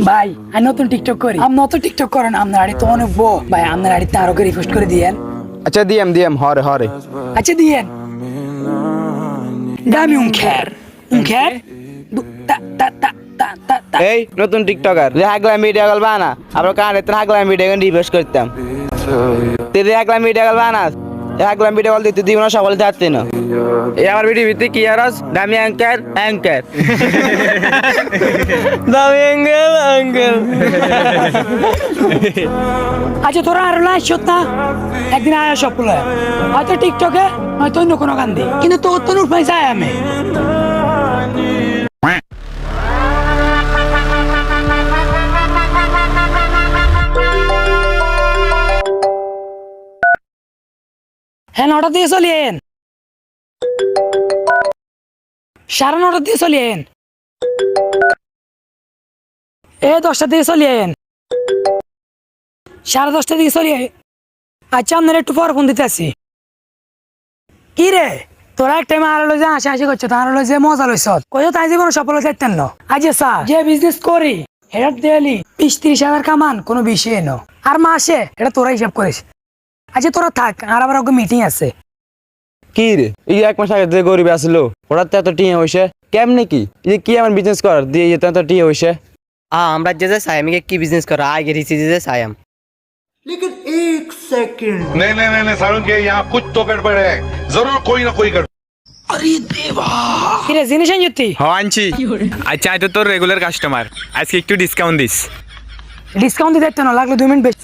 ভাই আমি নতুন টিকটক করি, আপনি নতুন টিকটক করেন, আপনার আড়ি তো অনেক বো ভাই, আপনার আড়িতে আরো করে রিকোয়েস্ট করে দিয়েন। আচ্ছা দিয়াম হরে হরে। আচ্ছা দিয়েন দামি উনখের উনখের তা তা তা তা তা তা এই নতুন টিকটকার হাগলা মিডিয়া গল বানা আবার কানে তো হাগলা মিডিয়া গন রিকোয়েস্ট করতাম তুই হাগলা মিডিয়া গল বানা হাগলা মিডিয়া গল দিতে দিও না সকলে থাকতে না এই আমার ভিডিও ভিতরে কি আরস দামি অ্যাঙ্কার দামি অ্যাঙ্কেল আচ্ছা তোরা আর লাইস না একদিন আয়া সব পুলে হয়তো টিকটকে হয়তো অন্য কোনো গান দিই, কিন্তু তোর তো নুর পাই যায় আমি। হ্যাঁ 9টা দিয়ে চলিয়েন, 9:30 দিয়ে চলিয়েন, 10টা দিয়ে চলিয়েন, 10:30 দিয়ে চলিয়ে। আচ্ছা আপনার একটু পর ফোন দিতে আসি। কি রে তোরা এক টাইম আলো যে হাসি করছো, তার হলো যে মজা লইছ কত তাই জীবন সফল চাইতেন না। আজ স্যার যে বিজনেস করি এটা ডেলি 20-30 হাজার কামান কোনো বিষয় ন, আর মাসে এটা তোরা হিসাব করিস। আচ্ছা তোরা থাক, আর আবার ওকে মিটিং আছে। কি রে এই এক মাস আগে যে গরিব আসলো ওরা তো এত টিয়ে হইছে কেমনে কি এই কি আমার বিজনেস কর দিয়ে যেত এত টিয়ে হইছে। আমরা যে সায়ামিকে কি বিজনেস করা আগে রিসি যে সায়াম नहीं नहीं नहीं नहीं सारुण के यहाँ कुछ तो गड़बड़ है जरूर कोई ना कोई गड़बड़। কি রে জিনিস আনছি আনছি। আচ্ছা আমি তো তোর রেগুলার কাস্টমার, আজকে একটু ডিসকাউন্ট দিস। ডিসকাউন্ট দিতে না লাগলে 2 মিনিট বেশি।